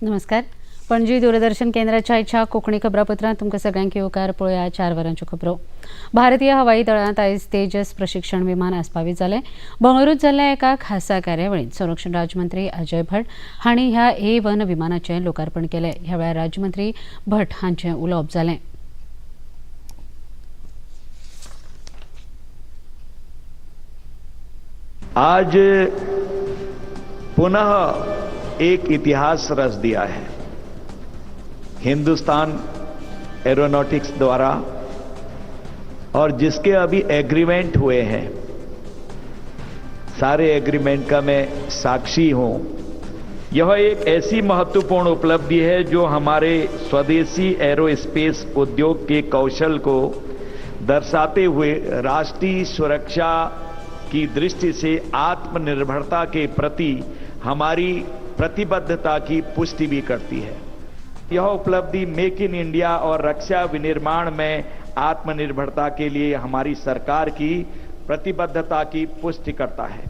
नमस्कार. पणजी दूरदर्शन केंद्राच्या आयच्या कोंकणी खबरापत्रांत तुमकां सगळ्यांक येवकार. पळोवया 4 वरांच्यो खबरो. भारतीय हवाई दळांत आयज तेजस प्रशिक्षण विमान आस्पावीत जालें. बंगळुरूंत जाल्ल्या एका खासा कार्यावळींत संरक्षण राज्यमंत्री अजय भट्ट हांणी ह्या A1 विमानाचें लोकार्पण केलें. ह्या वेळार राज्यमंत्री भट्ट हांचें उलोवप जालें. आज पुनः एक इतिहास रच दिया है हिंदुस्तान एरोनॉटिक्स द्वारा, और जिसके अभी एग्रीमेंट हुए हैं, सारे एग्रीमेंट का मैं साक्षी हूं. यह एक ऐसी महत्वपूर्ण उपलब्धि है जो हमारे स्वदेशी एरोस्पेस उद्योग के कौशल को दर्शाते हुए राष्ट्रीय सुरक्षा की दृष्टि से आत्मनिर्भरता के प्रति हमारी प्रतिबद्धता की पुष्टि भी करती है. यह उपलब्धि मेक इन इंडिया और रक्षा विनिर्माण में आत्मनिर्भरता के लिए हमारी सरकार की प्रतिबद्धता की पुष्टि करता है.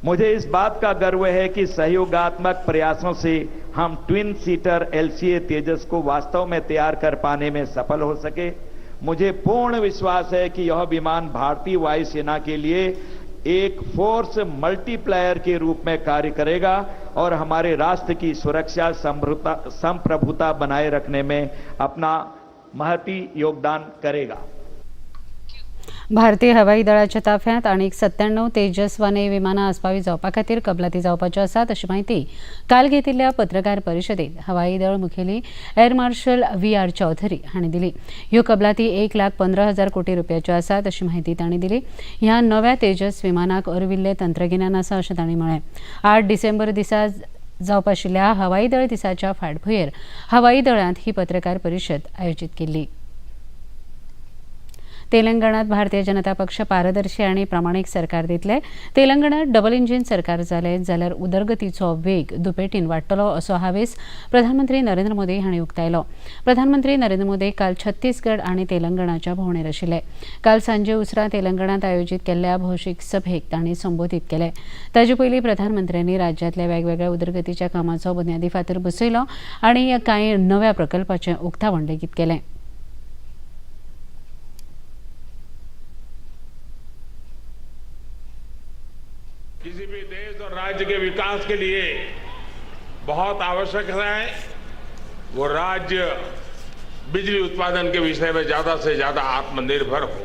मुझे इस बात का गर्व है कि सहयोगात्मक प्रयासों से हम ट्विन सीटर LCA तेजस को वास्तव में तैयार कर पाने में सफल हो सके. मुझे पूर्ण विश्वास है कि यह विमान भारतीय वायुसेना के लिए एक फोर्स मल्टीप्लायर के रूप में कार्य करेगा और हमारे राष्ट्र की सुरक्षा संप्रभुता बनाए रखने में अपना महती योगदान करेगा. भारतीय हवाई दळाच्या ताफ्यांत आनीक 97 तेजस-1A विमानां आस्पावीत जावपा खातीर कबलाती जावपाच्यो आसात अशी माहिती काल घेतिल्ल्या पत्रकार परिशदेंत हवाई दळ मुखेली एअर मार्शल VR चौधरी हांणी दिली. ह्यो कबलाती 1,15,000 कोटी रुपयाच्यो आसात अशी माहिती तांणी दिली. ह्या नव्या तेजस विमानाक अर्विल्लें तंत्रगिन्यान आसा अशें तांणी म्हळें. 8 डिसेंबर दिसा जावपा आशिल्ल्या हवाई दळ दिसाच्या फाटभुंयेर हवाई दळांत ही पत्रकार परिशद आयोजीत केल्ली. तेलंगणात भारतीय जनता पक्ष पारदर्शी आणि प्रामाणीक सरकार दितले. तेलंगणात डबल इंजिन सरकार जालें जाल्यार उदरगतीचो वेग दुपेटीन वाडटलो असो हावेस प्रधानमंत्री नरेंद्र मोदी हांणी उक्तायलो. प्रधानमंत्री नरेंद्र मोदी काल छत्तीसगड आनी तेलंगणाच्या भोंवडेर आशिल्ले. काल सांजे उसरां तेलंगणात आयोजीत केल्ल्या भौशीक सभेक तांणी संबोधीत केलें. ताचे पयलीं प्रधानमंत्र्यांनी राज्यांतल्या वेगवेगळ्या उदरगतीच्या कामांचो बुन्यादी फातर बसयलो आनी कांय नव्या प्रकल्पाचें उक्तावण लेगीत केलें. किसी भी देश और राज्य के विकास के लिए बहुत आवश्यक है वो राज्य बिजली उत्पादन के विषय में ज्यादा से ज्यादा आत्मनिर्भर हो.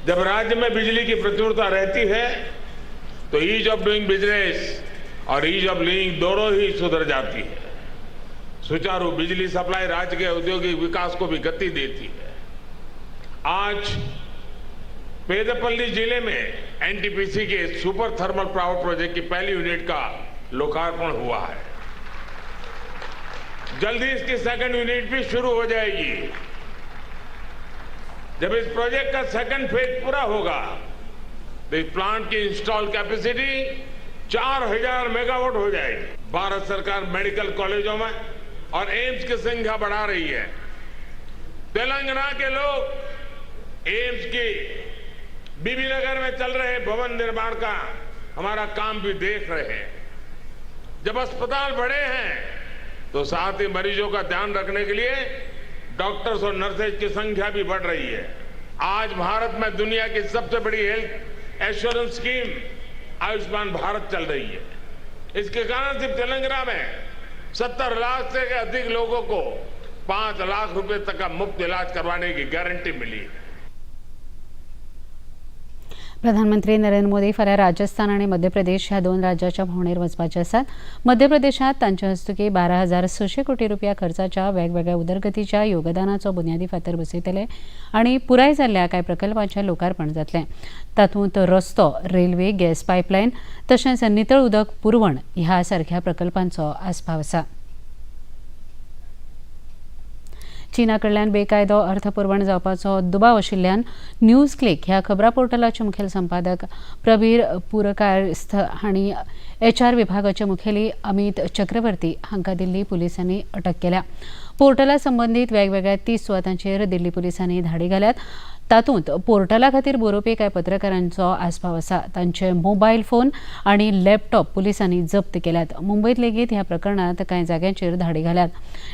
जब राज्य में बिजली की प्रचुरता रहती है तो ईज ऑफ डूइंग बिजनेस और ईज ऑफ लिविंग दोनों ही सुधर जाती है. सुचारू बिजली सप्लाई राज्य के औद्योगिक विकास को भी गति देती है. आज पेदपल्ली जिले में NTPC के सुपर थर्मल पावर प्रोजेक्ट की पहली यूनिट का लोकार्पण हुआ है. जल्दी इसकी सेकंड यूनिट भी शुरू हो जाएगी. जब इस प्रोजेक्ट का सेकंड फेज पूरा होगा तो इस प्लांट की इंस्टॉल कैपेसिटी 4000 मेगावाट हो जाएगी. भारत सरकार मेडिकल कॉलेजों में और एम्स की संख्या बढ़ा रही है. तेलंगाना के लोग एम्स की बीबी नगर में चल रहे भवन निर्माण का हमारा काम भी देख रहे हैं. जब अस्पताल बड़े हैं तो साथ ही मरीजों का ध्यान रखने के लिए डॉक्टर्स और नर्सेज की संख्या भी बढ़ रही है. आज भारत में दुनिया की सबसे बड़ी health assurance scheme Ayushman Bharat चल रही है. इसके कारण सिर्फ तेलंगाना में 70 लाख से अधिक लोगों को 5 लाख रुपए तक का मुफ्त इलाज करवाने की गारंटी मिली है. प्रधानमंत्री नरेंद्र मोदी फाल्यां राजस्थान आनी मध्य प्रदेश ह्या 2 राज्याच्या भोंवडेर वचपाचे आसात. मध्य प्रदेशात तांचे हस्तुकी 12,600 कोटी रुपया खर्चाच्या वेगवेगळ्या उदरगतीच्या योगदानाचो बुन्यादी फातर बसयतले आनी पुराय जाल्ल्या कांय प्रकल्पांचें लोकार्पण जातलें. तातूंत रस्तो, रेल्वे, गॅस पायपलायन तशेंच नितळ उदक पुरवण ह्या सारख्या प्रकल्पांचो आस्पाव आसा. चीना कडल्यान बेकायदो अर्थपुरवण जावपाचो दुबाव आशिल्ल्यान न्यूज क्लिक ह्या खबरां पोर्टलाचे मुखेल संपादक प्रबीर पुरकायस्थ हांणी HR विभागाचे मुखेली अमित चक्रवर्ती हांकां दिल्ली पुलिसांनी अटक केल्या. पोर्टला संबंदीत वेगवेगळ्या 30 सुवातांचेर दिल्ली पुलिसांनी धाडी घाल्यात. तातूंत पोर्टला खातीर बरोवपी कांय पत्रकारांचो आस्पाव आसा. तांचे मोबायल फोन आनी लॅपटॉप पुलिसांनी जप्त केल्यात. मुंबयत लेगीत ह्या प्रकरणात कांय जाग्यांचेर धाडी घाल्यात.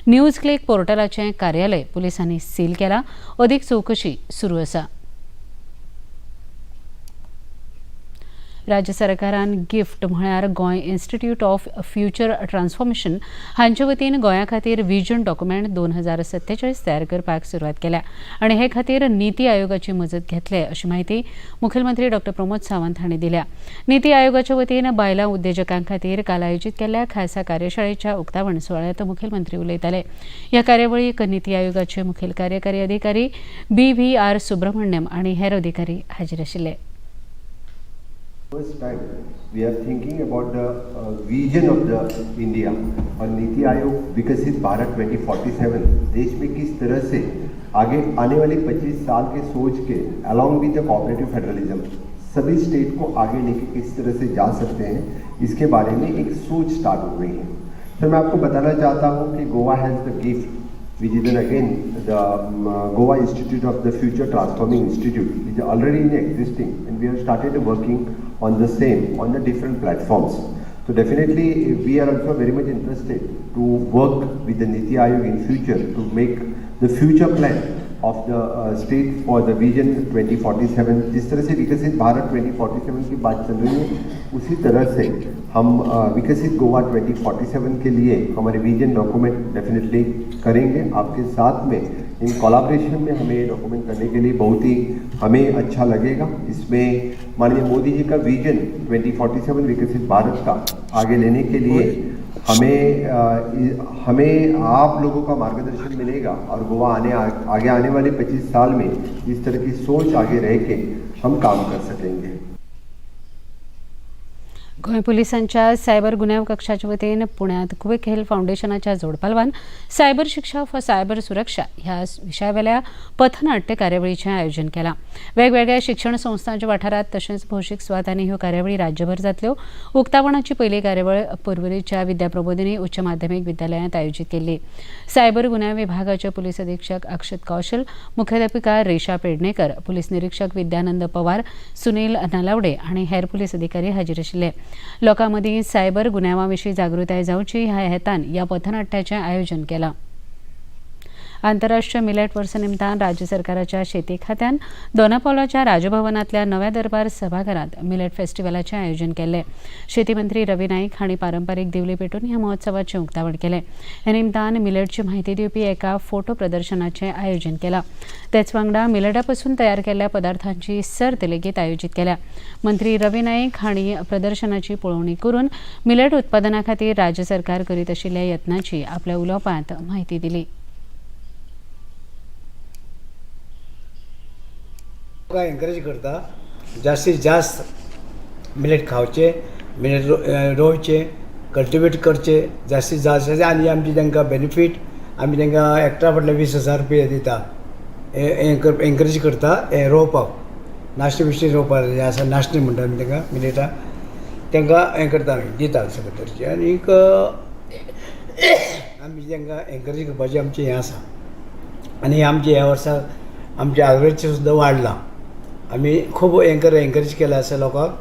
न्यूज क्लिक पोर्टलाचें कार्यालय पुलिसांनी सील केलां. अदीक चवकशी सुरू आसा. राज्य सरकारान गिफ्ट म्हळ्यार Goa institute of future transformation हांचे वतीन गोंया खातीर व्हिजन डॉक्युमेंट 2047 तयार करपाक सुरवात केल्या आनी हे खातीर नीती आयोगाची मजत घेतले अशी माहिती मुखेलमंत्री डॉ प्रमोद सावंत हांणी दिल्या. नीती आयोगाच्या वतीन बायलां उद्देजकां खातीर काल आयोजीत केल्ल्या खासा कार्यशाळेच्या उक्तावण सुवाळ्यात मुखेलमंत्री उलयताले. ह्या कार्यावळीक नीती आयोगाचे मुखेल कार्यकारी अधिकारी BVR सुब्रमण्यम आनी हेर अधिकारी हाजीर आशिल्ले. First time we are thinking about the vision of the India और नीति आयोग विकसित भारत 2047 देश में किस तरह से आगे आने वाले 25 साल के सोच के along with the cooperative federalism सभी स्टेट को आगे लेके किस तरह से जा सकते हैं, इसके बारे में एक सोच स्टार्ट हो गई है. तो मैं आपको बताना चाहता हूँ कि Goa has the gift which is then again the Goa Institute of the Future Transforming Institute, which is already existing, and we have started working on the same on the different platforms. So definitely we are also very much interested to work with the Niti Aayog in future to make the future plan of the state for the vision 2047. जिस तरह से विकसित भारत 2047 की बात चल रही है, उसी तरह से हम विकसित गोवा 2047 के लिए हमारे विजन डॉक्यूमेंट डेफिनेटली करेंगे. आपके साथ में इन कोलैबोरेशन में हमें डॉक्यूमेंट करने के लिए बहुत ही हमें अच्छा लगेगा. इसमें माननीय मोदी जी का विजन 2047 विकसित भारत का आगे लेने के लिए हमें आप लोगों का मार्गदर्शन मिलेगा और गोवा आगे आने वाले 25 साल में इस तरह की सोच आगे रह के हम काम कर सकेंगे. गोंय पुलिसांच्या सायबर गुन्यांव कक्षाच्या वतीन पुण्यात क्विक हेल्थ फाउंडेशनाच्या जोडपालवान सायबर शिक्षा फॉर सायबर सुरक्षा ह्या विशयावेल्या पथनाट्य कार्यावळीचें आयोजन केलां. वेगवेगळ्या शिक्षण संस्थांच्या वाठारांत तशेंच भौशीक सुवातांनी ह्यो कार्यावळी राज्यभर जातल्यो. उक्तावणाची पयली कार्यावळ पर्वरीच्या विद्याप्रबोधिनी उच्च माध्यमीक विद्यालयांत आयोजीत केल्ली. सायबर गुन्यांव विभागाचे पुलीस अधीक्षक अक्षत कौशल, मुख्याध्यापिका रेशा पेडणेकर, पुलीस निरीक्षक विद्यानंद पवार, सुनील नलावडे आनी हेर पुलीस अधिकारी हाजीर आशिल्ले. लोकां मदीं सायबर गुन्यांवाविशीं जागृताय जावची ह्या हेतान ह्या पथनाट्याचें आयोजन केलां. आंतरराष्ट्रीय मिलेट वर्सा निमतान राज्य सरकाराच्या शेती खात्यान दोनापावलाच्या राजभवनांतल्या नव्या दरबार सभाघरांत मिलेट फेस्टिवलाचें आयोजन केल्लें. शेती मंत्री रवी नाईक हांणी पारंपारीक दिवली पेटोवन ह्या महोत्सवाचें उक्तावण केलें. हे निमतान मिलेटची म्हायती दिवपी एका फोटो प्रदर्शनाचें आयोजन केलां. तेच वांगडा मिलेटा पासून तयार केल्ल्या पदार्थांची सर्त लेगीत आयोजीत केल्या. मंत्री रवी नाईक हांणी प्रदर्शनाची पळोवणी करून मिलेट उत्पादना खातीर राज्य सरकार करीत आशिल्ल्या यत्नांची आपल्या उलोवपांत म्हायती दिली. एनकरेज करता जास्तीत जास्त मिलेट खावचे, मिलेट रोवचे, कल्टिवेट करचे जास्तीत जास्त आनी आमची तांकां बेनिफीट आमी तांकां एकट्या फाटल्यान 20,000 रुपया दिता. एनकरेज करता हें रोवपाक, नाशणी बिश्णी रोवपाक जें आसा नाशणी म्हणटा आमी तांकां मिलेटा तांकां हें करता आमी दिता सगळें. आनीक आमी तांकां एनकरेज करपाचें आमचें हें आसा. आनी आमचें ह्या वर्सा आमचें आग्रेचें सुद्दां वाडलां. आमी खूब एनकरेज केला आसा लोकांक.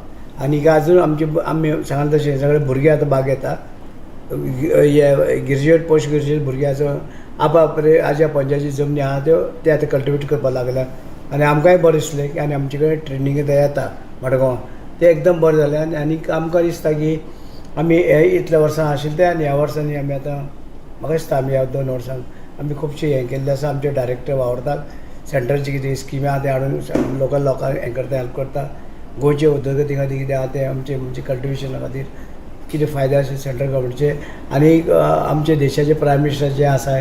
आनी आजून आमी सांगता तशें सगळे भुरगे आतां भाग येता. ग्रेज्युएट पोस्ट ग्रेज्युएट भुरगे आसा आपले आज्या पंचायती जमनी आहा त्यो ते आतां कल्टिवेट करपाक लागल्या. आनी आमकांय बरें दिसलें की आनी आमचे कडेन ट्रेनिंग ते येता मडगांव तें एकदम बरें जालें. आनीक आमकां दिसता की आमी हे इतल्या वर्सां आशिल्ले ते आनी ह्या वर्सांनी आमी आतां म्हाका दिसता आमी ह्या 2 वर्सांक आमी खुबशे हें केल्लें आसा. आमचे डायरेक्टर वावरतात, सेंट्रलची कितें स्किमी आहा ते हाडून लोकल लोकांक हें करता, हेल्प करता. गोंयचे उद्योगती खातीर कितें आहा ते आमचे कल्टिवेशना खातीर कितें फायदे आसा सेंट्रल गव्हर्मेंटचे. आनी आमचे देशाचे प्रायम मिनिस्टर जे आसा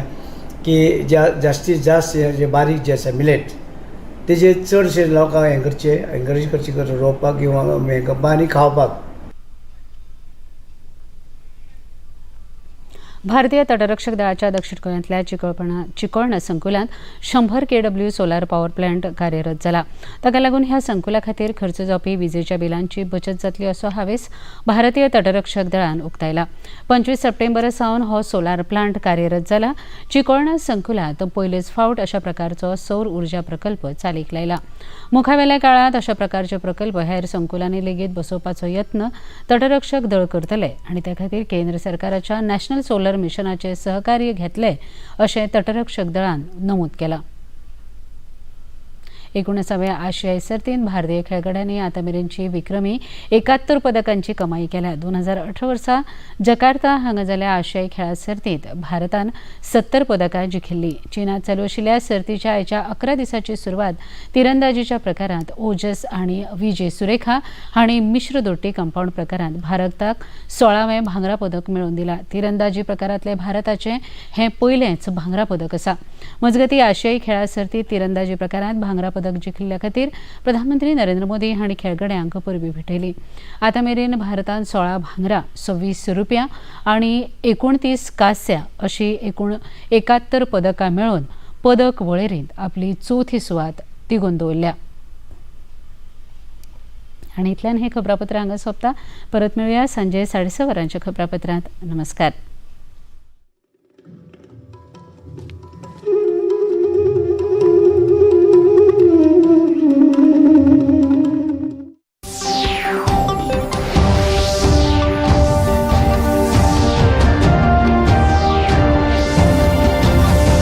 की जास्तीत जास्त जे बारीक जे आसा मिलेट तेजे चडशे लोकांक हें करचे एनकरेज करचे रोवपाक किंवा हें करपाक आनी खावपाक. भारतीय तटरक्षक दळाच्या दक्षिण गोंयांतल्या Chicolna संकुलांत 100 KW solar power plant कार्यरत जाला. ताका लागून ह्या संकुला खातीर खर्च जावपी विजेच्या बिलांची बचत जातली असो हावेस भारतीय तटरक्षक दळान उक्तायला. 25 सप्टेंबर सावन हो सोलार प्लांट कार्यरत जाला. चिकोळणा संकुलांत पयलेच फावट अशा प्रकारचो सौर उर्जा प्रकल्प चालीक लायला. मुखावेल्या काळात अशा प्रकारचे प्रकल्प हेर संकुलांनी लेगीत बसोवपाचो यत्न तटरक्षक दळ करतले आनी त्या खातीर केंद्र सरकाराच्या नॅशनल सोलर मिशनाचे सहकार्य घेतले अशें तटरक्षक दळान नमूद केलां. 19व्या आशियाई सर्तींत भारतीय खेळगड्यांनी आतामेरेनची विक्रमी 71 पदकांची कमाई केल्या. 2018 वर्सा जकार्ता हांगा जाल्ल्या आशियाई खेळा सर्तींत भारतान 70 पदकां जिखिल्ली. चीनात चालू आशिल्ल्या सर्तीच्या आयच्या 11 दिसांची सुरवात तिरंदाजीच्या प्रकारांत ओजस आनी विजय सुरेखा हांणी मिश्र दोट्टी कंपाऊंड प्रकारांत भारताक 16वें भांगरा पदक मेळोवन दिलां. तिरंदाजी प्रकारांतले भारताचें हें पयलेंच भांगरा पदक आसा. मजगतीं आशियाई खेळा सर्तींत तिरंदाजी प्रकारांत भांगरा पदक जिखिल्ल्या खातीर प्रधानमंत्री नरेंद्र मोदी हांणी खेळगड्यांक परबीं भेटयली. आतामेरेन भारतान 16 भांगरा, 26 रुप्या आनी 29 कांस्या अशीं एकूण 71 पदकां मेळोवन पदक वळेरींत आपली चवथी सुवात तिगोवन दवरल्या. आनी इतल्यान हें खबरापत्र हांगा सोंपता. परत मेळुया सांजे 6:30 वरांच्या खबरापत्रांत. नमस्कार.